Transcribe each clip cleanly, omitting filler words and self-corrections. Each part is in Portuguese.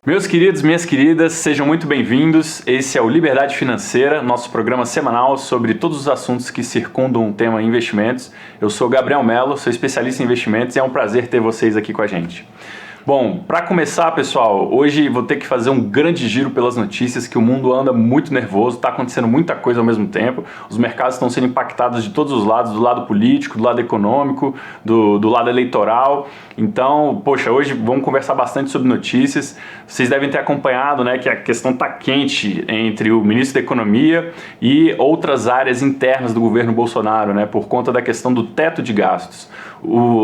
Meus queridos, minhas queridas, sejam muito bem-vindos. Esse é o Liberdade Financeira, nosso programa semanal sobre todos os assuntos que circundam o tema investimentos. Eu sou Gabriel Mello, sou especialista em investimentos e é um prazer ter vocês aqui com a gente. Bom, para começar, pessoal, hoje vou ter que fazer um grande giro pelas notícias, que o mundo anda muito nervoso, está acontecendo muita coisa ao mesmo tempo, os mercados estão sendo impactados de todos os lados, do lado político, do lado econômico, do lado eleitoral. Então, poxa, hoje vamos conversar bastante sobre notícias. Vocês devem ter acompanhado, né, que a questão está quente entre o ministro da Economia e outras áreas internas do governo Bolsonaro, né, por conta da questão do teto de gastos.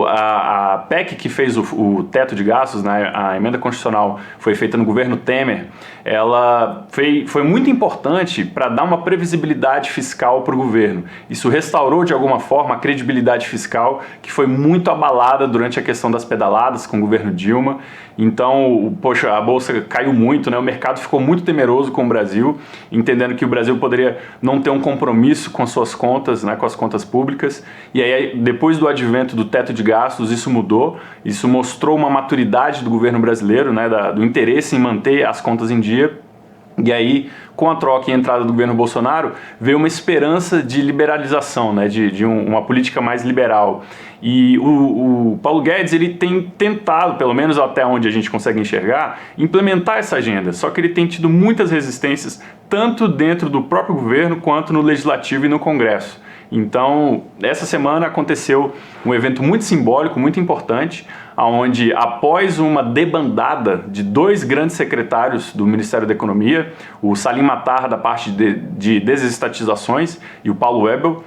A PEC que fez o teto de gastos, né, a emenda constitucional foi feita no governo Temer, ela foi muito importante para dar uma previsibilidade fiscal para o governo. Isso restaurou de alguma forma a credibilidade fiscal que foi muito abalada durante a questão das pedaladas com o governo Dilma. Então, poxa, a bolsa caiu muito, né? O mercado ficou muito temeroso com o Brasil, entendendo que o Brasil poderia não ter um compromisso com suas contas, né, com as contas públicas. E aí, depois do advento do teto de gastos, isso mudou, isso mostrou uma maturidade do governo brasileiro, né, do interesse em manter as contas em dia. E aí, com a troca e a entrada do governo Bolsonaro, veio uma esperança de liberalização, né, de uma política mais liberal. E o Paulo Guedes, ele tem tentado, pelo menos até onde a gente consegue enxergar, implementar essa agenda. Só que ele tem tido muitas resistências, tanto dentro do próprio governo, quanto no Legislativo e no Congresso. Então, essa semana aconteceu um evento muito simbólico, muito importante, onde após uma debandada de dois grandes secretários do Ministério da Economia, o Salim Matar da parte de desestatizações e o Paulo Webel,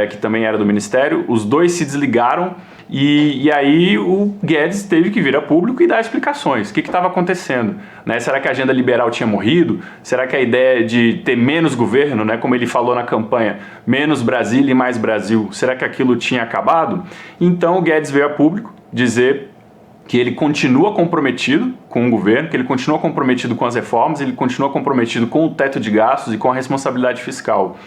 que também era do Ministério, os dois se desligaram e aí o Guedes teve que vir a público e dar explicações. O que estava acontecendo? Né? Será que a agenda liberal tinha morrido? Será que a ideia de ter menos governo, né, como ele falou na campanha, menos Brasília e mais Brasil, será que aquilo tinha acabado? Então o Guedes veio a público dizer que ele continua comprometido com o governo, que ele continua comprometido com as reformas, ele continua comprometido com o teto de gastos e com a responsabilidade fiscal.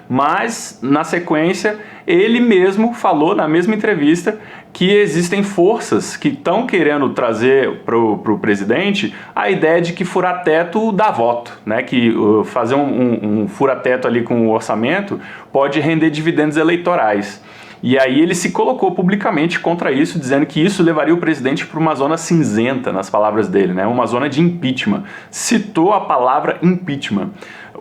Mas, na sequência, ele mesmo falou na mesma entrevista que existem forças que estão querendo trazer para o presidente a ideia de que furar teto dá voto, né? Que fazer um furar-teto ali com o orçamento pode render dividendos eleitorais. E aí ele se colocou publicamente contra isso, dizendo que isso levaria o presidente para uma zona cinzenta, nas palavras dele, né? Uma zona de impeachment. Citou a palavra impeachment.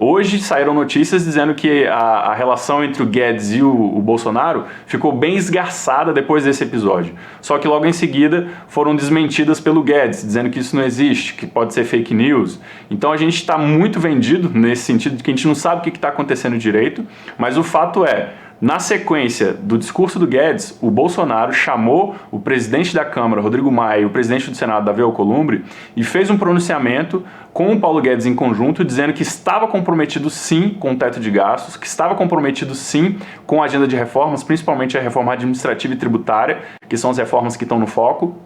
Hoje saíram notícias dizendo que a relação entre o Guedes e o Bolsonaro ficou bem esgarçada depois desse episódio. Só que logo em seguida foram desmentidas pelo Guedes, dizendo que isso não existe, que pode ser fake news. Então a gente está muito vendido nesse sentido de que a gente não sabe o que está acontecendo direito, mas o fato é, na sequência do discurso do Guedes, o Bolsonaro chamou o presidente da Câmara, Rodrigo Maia, e o presidente do Senado, Davi Alcolumbre, e fez um pronunciamento com o Paulo Guedes em conjunto, dizendo que estava comprometido sim com o teto de gastos, que estava comprometido sim com a agenda de reformas, principalmente a reforma administrativa e tributária, que são as reformas que estão no foco.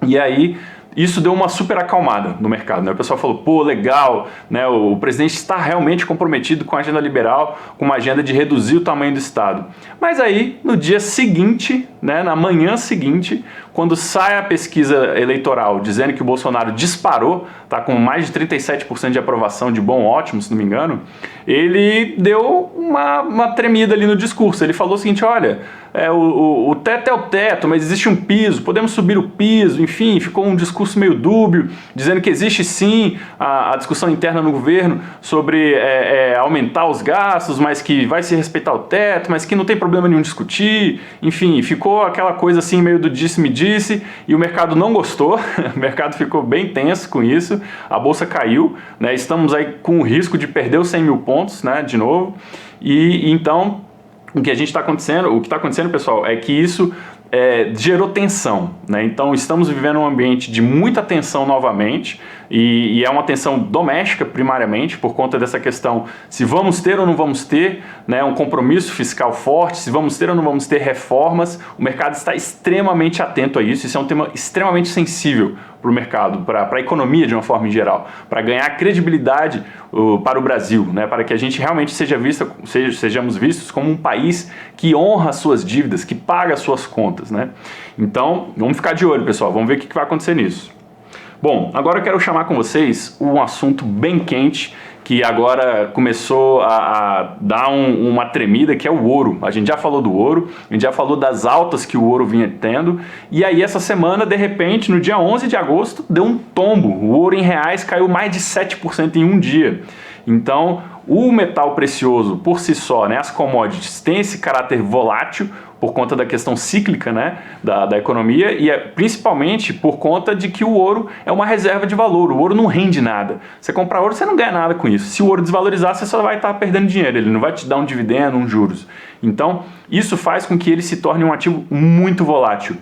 E aí isso deu uma super acalmada no mercado, né? O pessoal falou, pô, legal, né? O presidente está realmente comprometido com a agenda liberal, com uma agenda de reduzir o tamanho do Estado. Mas aí, no dia seguinte, né, na manhã seguinte, quando sai a pesquisa eleitoral dizendo que o Bolsonaro disparou, tá com mais de 37% de aprovação de bom ótimo, se não me engano, ele deu uma tremida ali no discurso. Ele falou o seguinte, olha, o teto é o teto, mas existe um piso, podemos subir o piso, enfim, ficou um discurso meio dúbio, dizendo que existe sim a discussão interna no governo sobre aumentar os gastos, mas que vai se respeitar o teto, mas que não tem problema nenhum discutir, enfim, ficou aquela coisa assim meio do disse-me-disse, e o mercado não gostou, o mercado ficou bem tenso com isso, a bolsa caiu, né, estamos aí com o risco de perder os 100 mil pontos, né, de novo, e então o que está acontecendo, pessoal, é que isso gerou tensão, né? Então estamos vivendo um ambiente de muita tensão novamente, e é uma tensão doméstica primariamente, por conta dessa questão se vamos ter ou não vamos ter, né, um compromisso fiscal forte, se vamos ter ou não vamos ter reformas. O mercado está extremamente atento a isso. Isso é um tema extremamente sensível para o mercado, para a economia de uma forma em geral, para ganhar credibilidade para o Brasil, né, para que a gente realmente sejamos vistos como um país que honra as suas dívidas, que paga as suas contas, né? Então, vamos ficar de olho, pessoal, vamos ver o que vai acontecer nisso. Bom, agora eu quero chamar com vocês um assunto bem quente que agora começou a dar uma tremida, que é o ouro. A gente já falou do ouro, a gente já falou das altas que o ouro vinha tendo, e aí essa semana, de repente, no dia 11 de agosto, deu um tombo. O ouro em reais caiu mais de 7% em um dia. Então, o metal precioso por si só, né, as commodities, tem esse caráter volátil por conta da questão cíclica, né, da economia, e principalmente por conta de que o ouro é uma reserva de valor. O ouro não rende nada. Você comprar ouro, você não ganha nada com isso. Se o ouro desvalorizar, você só vai estar perdendo dinheiro. Ele não vai te dar um dividendo, um juros. Então, isso faz com que ele se torne um ativo muito volátil.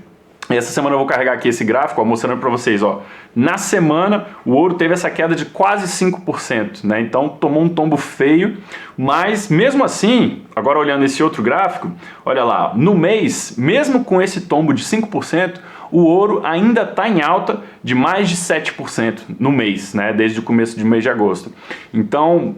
Essa semana eu vou carregar aqui esse gráfico, ó, mostrando para vocês, ó. Na semana, o ouro teve essa queda de quase 5%, né? Então tomou um tombo feio, mas mesmo assim, agora olhando esse outro gráfico, olha lá, no mês, mesmo com esse tombo de 5%, o ouro ainda está em alta de mais de 7% no mês, né, desde o começo do mês de agosto. Então,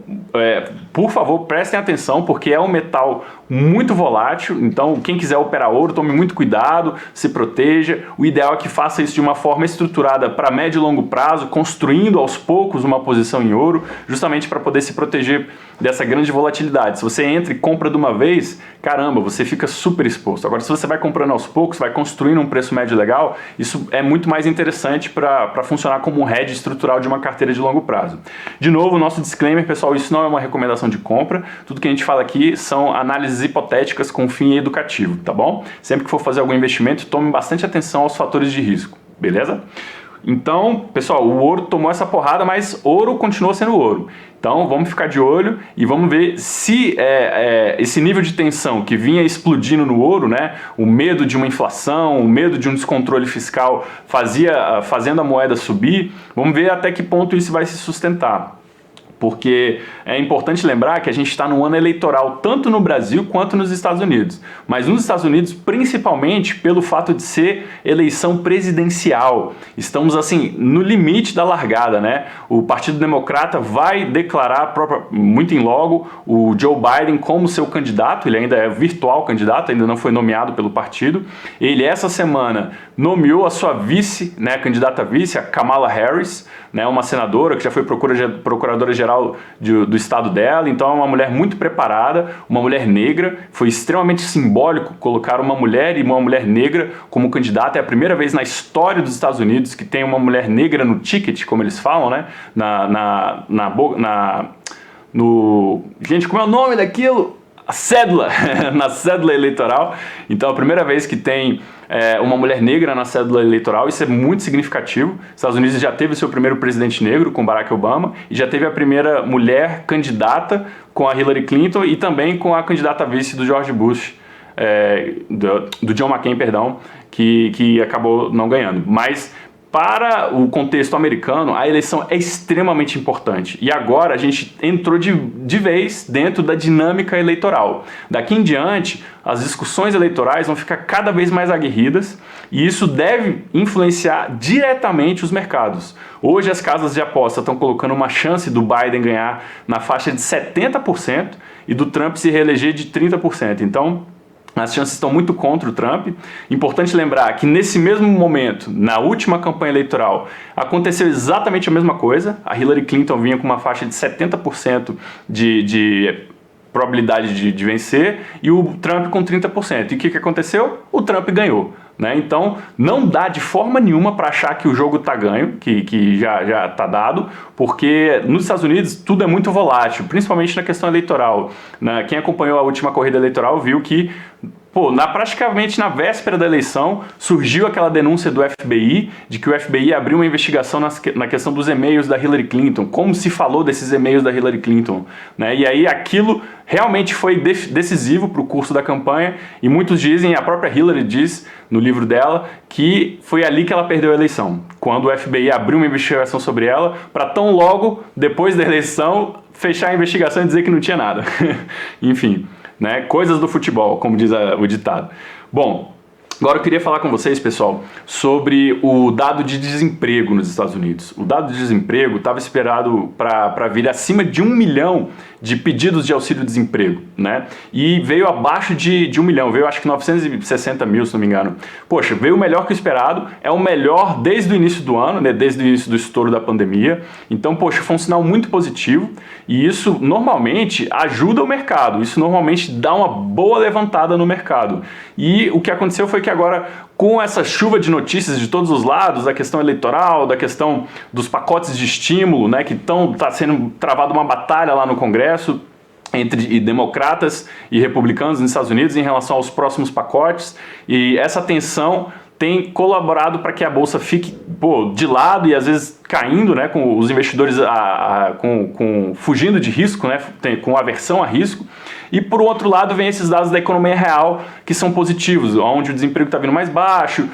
por favor, prestem atenção, porque é um metal muito volátil. Então, quem quiser operar ouro, tome muito cuidado, se proteja. O ideal é que faça isso de uma forma estruturada para médio e longo prazo, construindo aos poucos uma posição em ouro, justamente para poder se proteger dessa grande volatilidade. Se você entra e compra de uma vez, caramba, você fica super exposto. Agora, se você vai comprando aos poucos, vai construindo um preço médio legal, isso é muito mais interessante para funcionar como um hedge estrutural de uma carteira de longo prazo. De novo, nosso disclaimer, pessoal, isso não é uma recomendação de compra. Tudo que a gente fala aqui são análises hipotéticas com fim educativo, tá bom? Sempre que for fazer algum investimento, tome bastante atenção aos fatores de risco, beleza? Então, pessoal, o ouro tomou essa porrada, mas ouro continua sendo ouro. Então, vamos ficar de olho e vamos ver se esse nível de tensão que vinha explodindo no ouro, né, o medo de uma inflação, o medo de um descontrole fiscal fazendo a moeda subir, vamos ver até que ponto isso vai se sustentar. Porque é importante lembrar que a gente está num ano eleitoral tanto no Brasil quanto nos Estados Unidos. Mas nos Estados Unidos, principalmente pelo fato de ser eleição presidencial. Estamos assim no limite da largada, né? O Partido Democrata vai declarar muito em logo o Joe Biden como seu candidato. Ele ainda é virtual candidato, ainda não foi nomeado pelo partido. Ele essa semana nomeou a sua vice, né, a candidata vice, a Kamala Harris, né, uma senadora que já foi procuradora-geral do estado dela. Então é uma mulher muito preparada, uma mulher negra. Foi extremamente simbólico colocar uma mulher e uma mulher negra como candidata. É a primeira vez na história dos Estados Unidos que tem uma mulher negra no ticket, como eles falam, né? Gente, como é o nome daquilo? A cédula, na cédula eleitoral. Então, a primeira vez que tem uma mulher negra na cédula eleitoral, isso é muito significativo. Os Estados Unidos já teve o seu primeiro presidente negro, com Barack Obama, e já teve a primeira mulher candidata com a Hillary Clinton e também com a candidata vice do George Bush, do John McCain, perdão, que acabou não ganhando. Mas para o contexto americano, a eleição é extremamente importante. E agora a gente entrou de vez dentro da dinâmica eleitoral. Daqui em diante, as discussões eleitorais vão ficar cada vez mais aguerridas e isso deve influenciar diretamente os mercados. Hoje as casas de aposta estão colocando uma chance do Biden ganhar na faixa de 70% e do Trump se reeleger de 30%. Então, as chances estão muito contra o Trump. Importante lembrar que nesse mesmo momento, na última campanha eleitoral, aconteceu exatamente a mesma coisa. A Hillary Clinton vinha com uma faixa de 70% de probabilidade de vencer e o Trump com 30%. E o que aconteceu? O Trump ganhou. Né? Então, não dá de forma nenhuma para achar que o jogo está ganho, que já está dado, porque nos Estados Unidos tudo é muito volátil, principalmente na questão eleitoral. Quem acompanhou a última corrida eleitoral viu que praticamente na véspera da eleição, surgiu aquela denúncia do FBI, de que o FBI abriu uma investigação na questão dos e-mails da Hillary Clinton, como se falou desses e-mails da Hillary Clinton, né? E aí aquilo realmente foi decisivo para o curso da campanha, e muitos dizem, a própria Hillary diz no livro dela, que foi ali que ela perdeu a eleição, quando o FBI abriu uma investigação sobre ela, para tão logo, depois da eleição, fechar a investigação e dizer que não tinha nada. Enfim, né? Coisas do futebol, como diz o ditado. Bom, agora eu queria falar com vocês, pessoal, sobre o dado de desemprego nos Estados Unidos. O dado de desemprego estava esperado para vir acima de 1 milhão de pedidos de auxílio-desemprego, né? E veio abaixo de 1 milhão, veio acho que 960 mil, se não me engano. Poxa, veio melhor que o esperado, é o melhor desde o início do ano, né? Desde o início do estouro da pandemia. Então, poxa, foi um sinal muito positivo e isso normalmente ajuda o mercado, isso normalmente dá uma boa levantada no mercado. E o que aconteceu foi que agora, com essa chuva de notícias de todos os lados, da questão eleitoral, da questão dos pacotes de estímulo, né, que está sendo travada uma batalha lá no Congresso entre democratas e republicanos nos Estados Unidos em relação aos próximos pacotes, e essa tensão tem colaborado para que a bolsa fique de lado e às vezes caindo, né, com os investidores fugindo de risco, né, com aversão a risco. E por outro lado vem esses dados da economia real que são positivos, onde o desemprego está vindo mais baixo,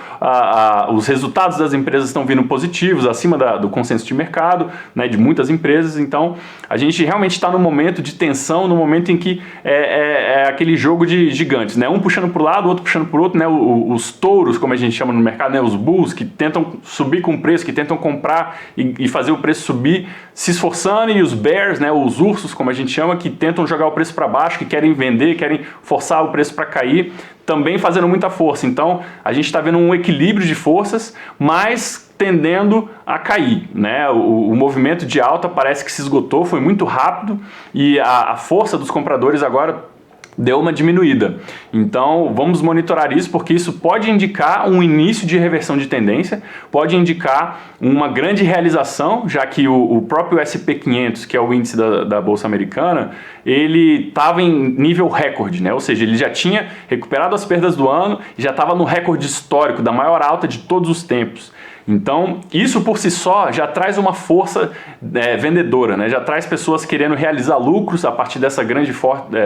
os resultados das empresas estão vindo positivos, acima do consenso de mercado, né, de muitas empresas. Então a gente realmente está num momento de tensão, no momento em que é aquele jogo de gigantes, né, um puxando para o lado, o outro puxando para o outro, né, os touros, como a gente chama no mercado, né, os bulls, que tentam subir com o preço, que tentam comprar e fazer o preço subir, se esforçando, e os bears, né, os ursos, como a gente chama, que tentam jogar o preço para baixo, que querem vender, querem forçar o preço para cair, também fazendo muita força. Então a gente está vendo um equilíbrio de forças, mas tendendo a cair, né? O movimento de alta parece que se esgotou, foi muito rápido, e a força dos compradores agora deu uma diminuída. Então vamos monitorar isso, porque isso pode indicar um início de reversão de tendência, pode indicar uma grande realização, já que o próprio S&P 500, que é o índice da Bolsa Americana, ele estava em nível recorde, né? Ou seja, ele já tinha recuperado as perdas do ano e já estava no recorde histórico da maior alta de todos os tempos. Então, isso por si só já traz uma força vendedora, né? Já traz pessoas querendo realizar lucros a partir dessa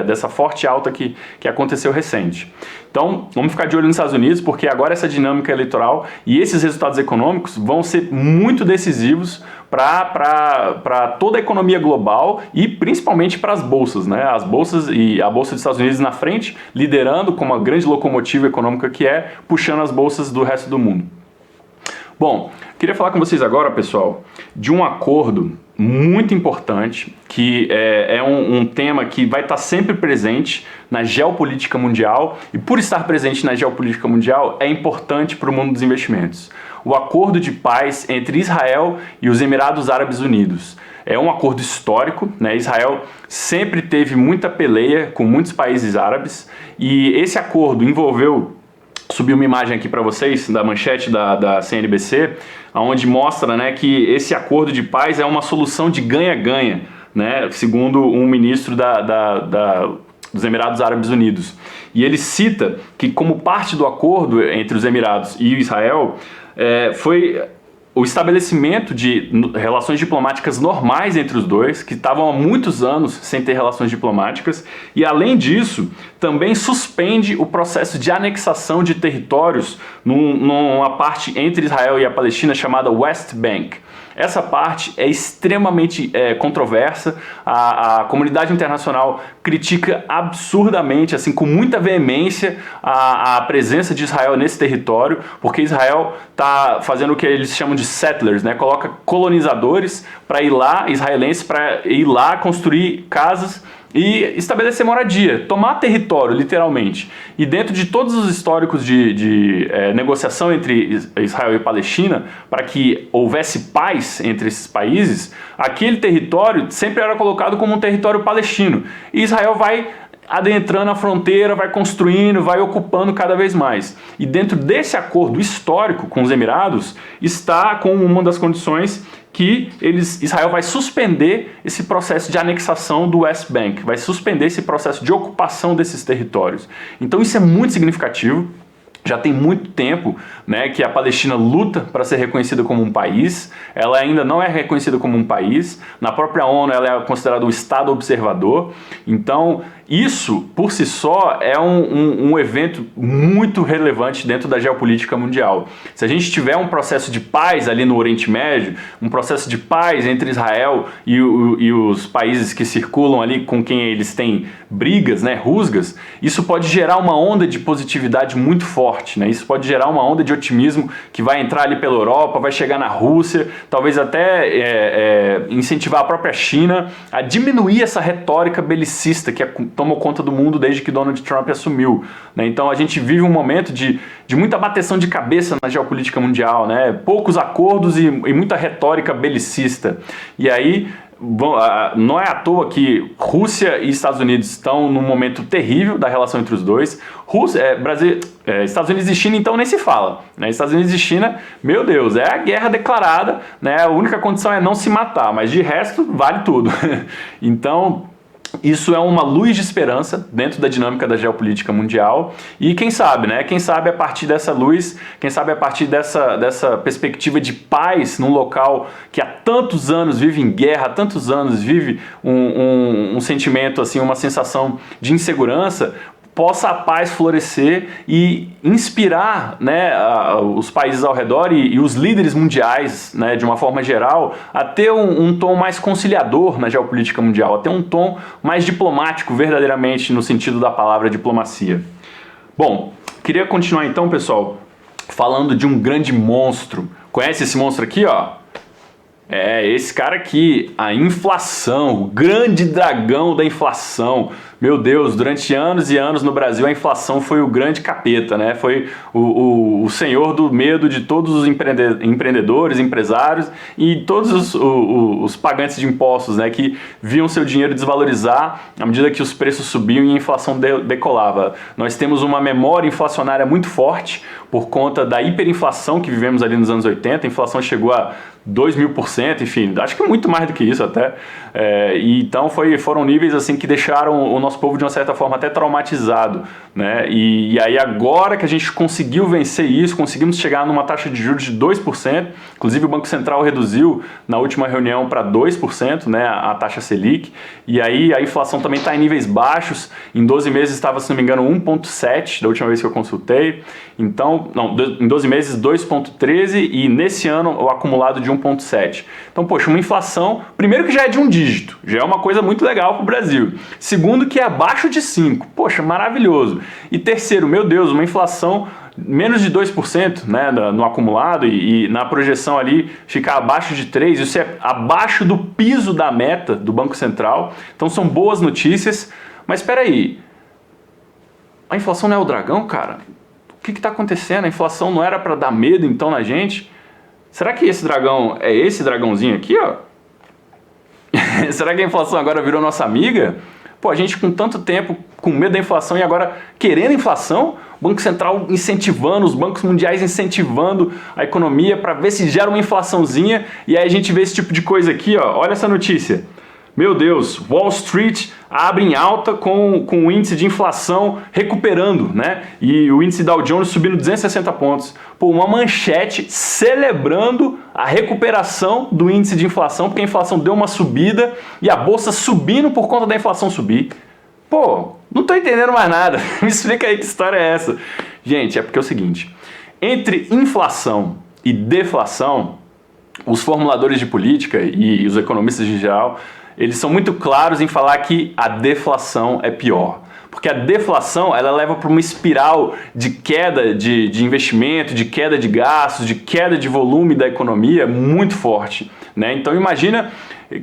dessa forte alta que aconteceu recente. Então, vamos ficar de olho nos Estados Unidos, porque agora essa dinâmica eleitoral e esses resultados econômicos vão ser muito decisivos para toda a economia global e principalmente para as bolsas, né? As bolsas e a Bolsa dos Estados Unidos na frente, liderando como uma grande locomotiva econômica que é, puxando as bolsas do resto do mundo. Bom, queria falar com vocês agora, pessoal, de um acordo muito importante, que é um tema que vai estar sempre presente na geopolítica mundial, e por estar presente na geopolítica mundial é importante para o mundo dos investimentos. O acordo de paz entre Israel e os Emirados Árabes Unidos. É um acordo histórico, né? Israel sempre teve muita peleia com muitos países árabes, e esse acordo envolveu... Subi uma imagem aqui para vocês da manchete da CNBC, onde mostra, né, que esse acordo de paz é uma solução de ganha-ganha, né, segundo um ministro dos Emirados Árabes Unidos. E ele cita que, como parte do acordo entre os Emirados e Israel, foi o estabelecimento de relações diplomáticas normais entre os dois, que estavam há muitos anos sem ter relações diplomáticas, e além disso, também suspende o processo de anexação de territórios numa parte entre Israel e a Palestina chamada West Bank. Essa parte é extremamente controversa, a comunidade internacional critica absurdamente, assim, com muita veemência, a presença de Israel nesse território, porque Israel está fazendo o que eles chamam de settlers, né? Coloca colonizadores para ir lá, israelenses, para ir lá construir casas e estabelecer moradia, tomar território, literalmente. E dentro de todos os históricos de negociação entre Israel e Palestina, para que houvesse paz entre esses países, aquele território sempre era colocado como um território palestino. E Israel vai adentrando a fronteira, vai construindo, vai ocupando cada vez mais. E dentro desse acordo histórico com os Emirados, está com uma das condições que Israel vai suspender esse processo de anexação do West Bank, vai suspender esse processo de ocupação desses territórios. Então isso é muito significativo. Já tem muito tempo, né, que a Palestina luta para ser reconhecida como um país. Ela ainda não é reconhecida como um país. Na própria ONU ela é considerada um Estado observador. Então isso, por si só, é um evento muito relevante dentro da geopolítica mundial. Se a gente tiver um processo de paz ali no Oriente Médio, um processo de paz entre Israel e os países que circulam ali com quem eles têm brigas, né, rusgas, isso pode gerar uma onda de positividade muito forte, né? Isso pode gerar uma onda de otimismo que vai entrar ali pela Europa, vai chegar na Rússia, talvez até incentivar a própria China a diminuir essa retórica belicista que tomou conta do mundo desde que Donald Trump assumiu, né? Então a gente vive um momento de muita bateção de cabeça na geopolítica mundial, né? Poucos acordos e muita retórica belicista. E aí não é à toa que Rússia e Estados Unidos estão num momento terrível da relação entre os dois. Estados Unidos e China então nem se fala, né? Estados Unidos e China, meu Deus, é a guerra declarada, né? A única condição é não se matar, mas de resto vale tudo. Então isso é uma luz de esperança dentro da dinâmica da geopolítica mundial e quem sabe, né? Quem sabe a partir dessa luz, quem sabe a partir dessa perspectiva de paz num local que há tantos anos vive em guerra, há tantos anos vive um sentimento, assim, uma sensação de insegurança, possa a paz florescer e inspirar, né, os países ao redor e os líderes mundiais, né, de uma forma geral, a ter um tom mais conciliador na geopolítica mundial, a ter um tom mais diplomático, verdadeiramente, no sentido da palavra diplomacia. Bom, queria continuar então, pessoal, falando de um grande monstro. Conhece esse monstro aqui, ó? É, esse cara aqui, a inflação, o grande dragão da inflação. Meu Deus, durante anos e anos no Brasil a inflação foi o grande capeta, né? Foi o senhor do medo de todos os empreendedores, empresários e todos os pagantes de impostos, né? Que viam seu dinheiro desvalorizar à medida que os preços subiam e a inflação decolava. Nós temos uma memória inflacionária muito forte por conta da hiperinflação que vivemos ali nos anos 80. A inflação chegou a 2.000%, enfim, acho que muito mais do que isso até. E então foram níveis assim que deixaram o nosso povo de uma certa forma até traumatizado, né? E aí agora que a gente conseguiu vencer isso, conseguimos chegar numa taxa de juros de 2%, inclusive o Banco Central reduziu na última reunião para 2%, né, a taxa Selic, e aí a inflação também está em níveis baixos, em 12 meses estava, se não me engano, 1,7% da última vez que eu consultei, então, em 12 meses 2,13% e nesse ano o acumulado de 1,7%. Então, poxa, uma inflação, primeiro que já é de um dígito, já é uma coisa muito legal para o Brasil. Segundo que é abaixo de 5%, poxa, maravilhoso. E terceiro, meu Deus, uma inflação menos de 2%, né, no acumulado e na projeção ali ficar abaixo de 3%, isso é abaixo do piso da meta do Banco Central. Então são boas notícias, mas espera aí, a inflação não é o dragão, cara? O que está acontecendo? A inflação não era para dar medo então na gente? Será que esse dragão é esse dragãozinho aqui, ó? Será que a inflação agora virou nossa amiga? Pô, a gente com tanto tempo com medo da inflação e agora querendo inflação, o Banco Central incentivando, os bancos mundiais incentivando a economia para ver se gera uma inflaçãozinha e aí a gente vê esse tipo de coisa aqui, ó. Olha essa notícia. Meu Deus, Wall Street abre em alta com o índice de inflação recuperando, né? E o índice Dow Jones subindo 260 pontos. Pô, uma manchete celebrando a recuperação do índice de inflação, porque a inflação deu uma subida e a bolsa subindo por conta da inflação subir. Pô, não tô entendendo mais nada. Me explica aí que história é essa. Gente, é porque é o seguinte, entre inflação e deflação, os formuladores de política e os economistas em geral, eles são muito claros em falar que a deflação é pior. Porque a deflação, ela leva para uma espiral de queda de investimento, de queda de gastos, de queda de volume da economia muito forte, né? Então imagina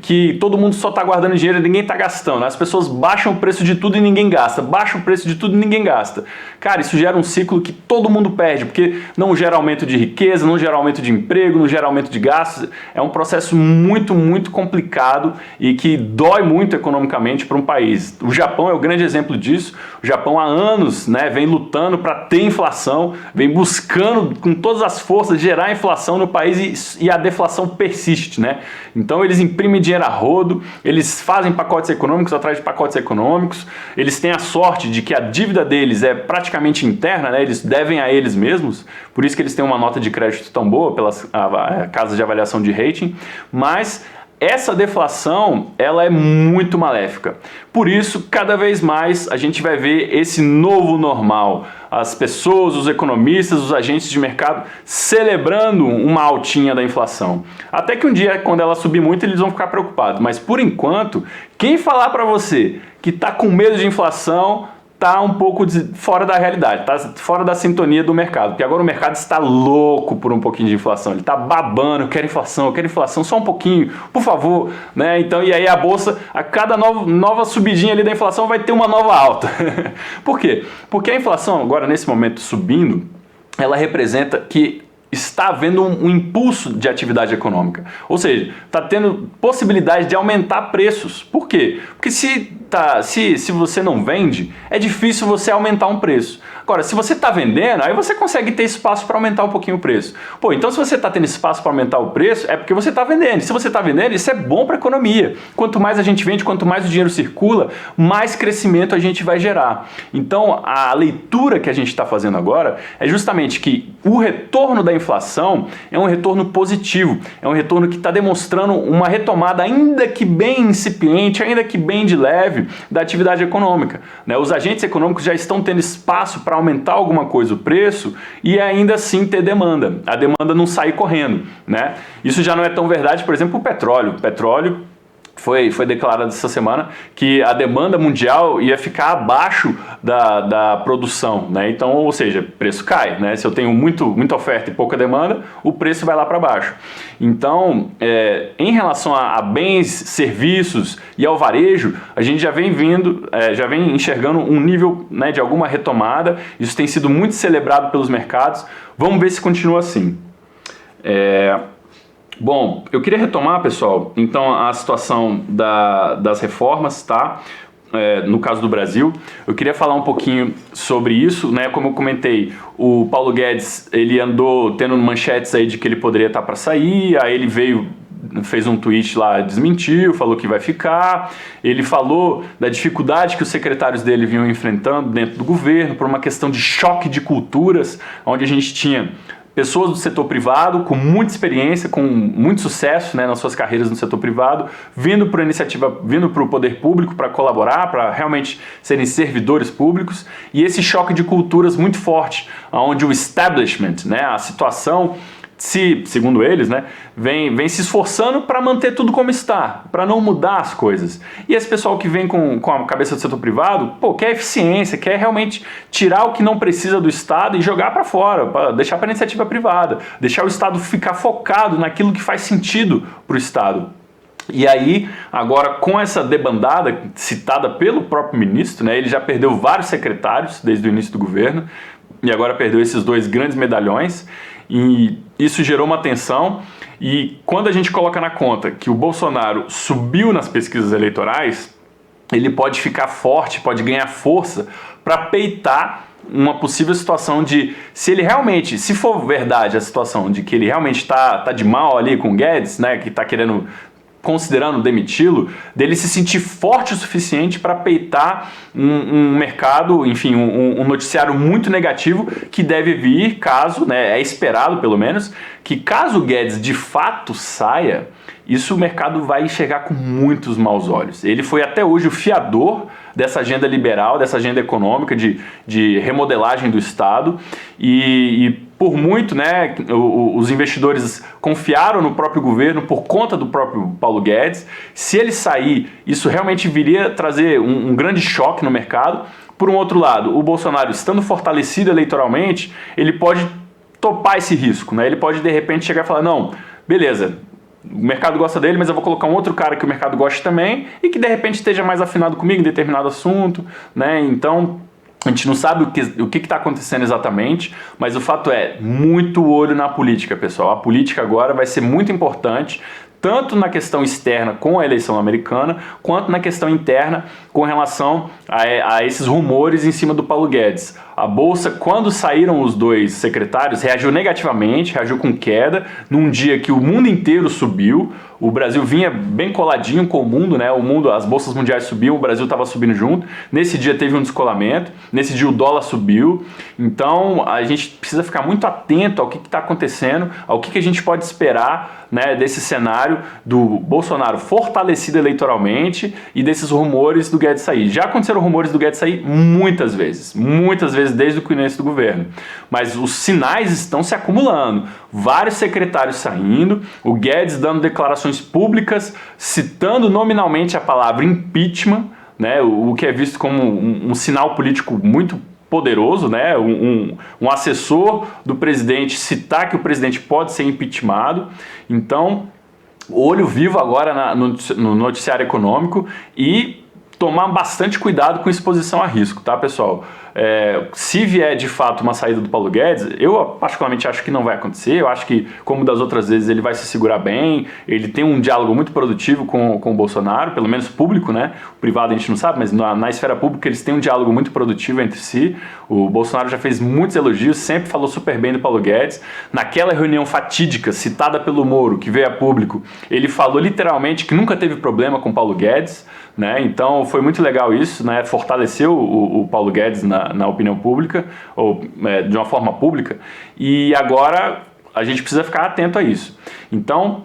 que todo mundo só está guardando dinheiro e ninguém está gastando. As pessoas baixam o preço de tudo e ninguém gasta, baixam o preço de tudo e ninguém gasta. Cara, isso gera um ciclo que todo mundo perde, porque não gera aumento de riqueza, não gera aumento de emprego, não gera aumento de gastos. É um processo muito, muito complicado e que dói muito economicamente para um país. O Japão é o grande exemplo disso. O Japão há anos, né, vem lutando para ter inflação, vem buscando com todas as forças gerar inflação no país e a deflação persiste, né? Então eles imprimem dinheiro a rodo, eles fazem pacotes econômicos atrás de pacotes econômicos, eles têm a sorte de que a dívida deles é praticamente interna, né? Eles devem a eles mesmos, por isso que eles têm uma nota de crédito tão boa pelas casas de avaliação de rating, mas essa deflação, ela é muito maléfica. Por isso, cada vez mais a gente vai ver esse novo normal. As pessoas, os economistas, os agentes de mercado celebrando uma altinha da inflação. Até que um dia, quando ela subir muito, eles vão ficar preocupados. Mas por enquanto, quem falar para você que está com medo de inflação está um pouco fora da realidade, está fora da sintonia do mercado, porque agora o mercado está louco por um pouquinho de inflação, ele está babando, eu quero inflação, só um pouquinho, por favor, né? Então, e aí a bolsa, a cada nova subidinha ali da inflação vai ter uma nova alta. Por quê? Porque a inflação agora, nesse momento, subindo, ela representa que está havendo um impulso de atividade econômica. Ou seja, está tendo possibilidade de aumentar preços. Por quê? Porque se você não vende, é difícil você aumentar um preço. Agora, se você está vendendo, aí você consegue ter espaço para aumentar um pouquinho o preço. Pô, então se você está tendo espaço para aumentar o preço, é porque você está vendendo. Se você está vendendo, isso é bom para a economia. Quanto mais a gente vende, quanto mais o dinheiro circula, mais crescimento a gente vai gerar. Então, a leitura que a gente está fazendo agora é justamente que o retorno da inflação é um retorno positivo, é um retorno que está demonstrando uma retomada ainda que bem incipiente, ainda que bem de leve, da atividade econômica, né? Os agentes econômicos já estão tendo espaço para aumentar alguma coisa o preço e ainda assim ter demanda. A demanda não sai correndo, né? Isso já não é tão verdade, por exemplo, o petróleo. O petróleo foi declarado essa semana que a demanda mundial ia ficar abaixo da produção, né? Então, ou seja, preço cai, né? Se eu tenho muita oferta e pouca demanda, o preço vai lá para baixo. Então, em relação a bens, serviços e ao varejo, a gente já vem enxergando um nível, né, de alguma retomada. Isso tem sido muito celebrado pelos mercados. Vamos ver se continua assim. Bom, eu queria retomar, pessoal, então a situação das reformas, tá? No caso do Brasil, eu queria falar um pouquinho sobre isso, né? Como eu comentei, o Paulo Guedes, ele andou tendo manchetes aí de que ele poderia estar para sair, aí ele fez um tweet lá, desmentiu, falou que vai ficar. Ele falou da dificuldade que os secretários dele vinham enfrentando dentro do governo por uma questão de choque de culturas, onde a gente tinha pessoas do setor privado com muita experiência, com muito sucesso, né, nas suas carreiras no setor privado, vindo para o poder público para colaborar, para realmente serem servidores públicos, e esse choque de culturas muito forte, onde o establishment, né, a situação, segundo eles, né, vem se esforçando para manter tudo como está, para não mudar as coisas. E esse pessoal que vem com a cabeça do setor privado, quer eficiência, quer realmente tirar o que não precisa do Estado e jogar para fora, deixar para a iniciativa privada, deixar o Estado ficar focado naquilo que faz sentido para o Estado. E aí, agora com essa debandada citada pelo próprio ministro, né, ele já perdeu vários secretários desde o início do governo, e agora perdeu esses 2 grandes medalhões, e isso gerou uma tensão. E quando a gente coloca na conta que o Bolsonaro subiu nas pesquisas eleitorais, ele pode ficar forte, pode ganhar força para peitar uma possível situação de, se for verdade a situação de que ele realmente está de mal ali com o Guedes, né, que está considerando demiti-lo, dele se sentir forte o suficiente para peitar um mercado, enfim, um noticiário muito negativo que deve vir caso, né, é esperado pelo menos, que caso o Guedes de fato saia, isso o mercado vai enxergar com muitos maus olhos. Ele foi até hoje o fiador dessa agenda liberal, dessa agenda econômica de remodelagem do Estado e por muito, né, os investidores confiaram no próprio governo por conta do próprio Paulo Guedes. Se ele sair, isso realmente viria trazer um grande choque no mercado. Por um outro lado, o Bolsonaro, estando fortalecido eleitoralmente, ele pode topar esse risco, né? Ele pode de repente chegar e falar, não, beleza, o mercado gosta dele, mas eu vou colocar um outro cara que o mercado goste também e que de repente esteja mais afinado comigo em determinado assunto, né? Então a gente não sabe o que está acontecendo exatamente, mas o fato é muito olho na política, pessoal. A política agora vai ser muito importante, tanto na questão externa com a eleição americana, quanto na questão interna com relação a esses rumores em cima do Paulo Guedes. A Bolsa, quando saíram os dois secretários, reagiu negativamente, reagiu com queda, num dia que o mundo inteiro subiu, o Brasil vinha bem coladinho com o mundo, né? As bolsas mundiais subiam, o Brasil estava subindo junto. Nesse dia teve um descolamento, nesse dia o dólar subiu. Então a gente precisa ficar muito atento ao que está acontecendo, ao que a gente pode esperar, né, desse cenário do Bolsonaro fortalecido eleitoralmente e desses rumores do Guedes sair. Já aconteceram rumores do Guedes sair muitas vezes desde o começo do governo. Mas os sinais estão se acumulando. Vários secretários saindo, o Guedes dando declarações públicas, citando nominalmente a palavra impeachment, né, o que é visto como um sinal político muito poderoso, né? Um assessor do presidente citar que o presidente pode ser impeachmentado. Então, olho vivo agora no noticiário econômico e tomar bastante cuidado com exposição a risco, tá, pessoal? Se vier de fato uma saída do Paulo Guedes, eu particularmente acho que não vai acontecer. Eu acho que, como das outras vezes, ele vai se segurar bem, ele tem um diálogo muito produtivo com o Bolsonaro, pelo menos público, né? O privado a gente não sabe, mas na esfera pública eles têm um diálogo muito produtivo entre si. O Bolsonaro já fez muitos elogios, sempre falou super bem do Paulo Guedes. Naquela reunião fatídica, citada pelo Moro, que veio a público, ele falou literalmente que nunca teve problema com o Paulo Guedes, né? Então foi muito legal isso, né? Fortaleceu o Paulo Guedes na opinião pública, ou de uma forma pública, e agora a gente precisa ficar atento a isso. Então,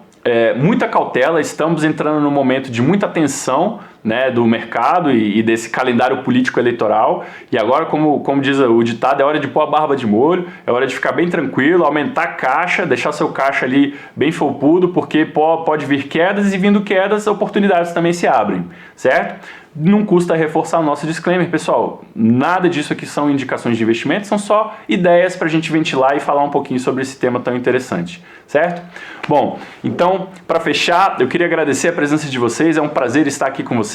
muita cautela, estamos entrando num momento de muita tensão, né, do mercado e desse calendário político eleitoral, e agora, como diz o ditado, é hora de pôr a barba de molho, é hora de ficar bem tranquilo, aumentar a caixa, deixar seu caixa ali bem felpudo, porque pode vir quedas, e vindo quedas, oportunidades também se abrem, certo? Não custa reforçar o nosso disclaimer, pessoal, nada disso aqui são indicações de investimento, são só ideias para a gente ventilar e falar um pouquinho sobre esse tema tão interessante, certo? Bom, então, para fechar, eu queria agradecer a presença de vocês, é um prazer estar aqui com vocês.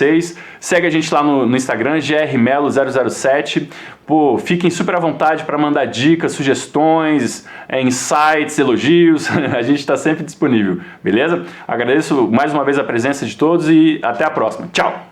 Segue a gente lá no Instagram, grmelo007. Pô, fiquem super à vontade para mandar dicas, sugestões, insights, elogios, a gente está sempre disponível, beleza? Agradeço mais uma vez a presença de todos e até a próxima. Tchau!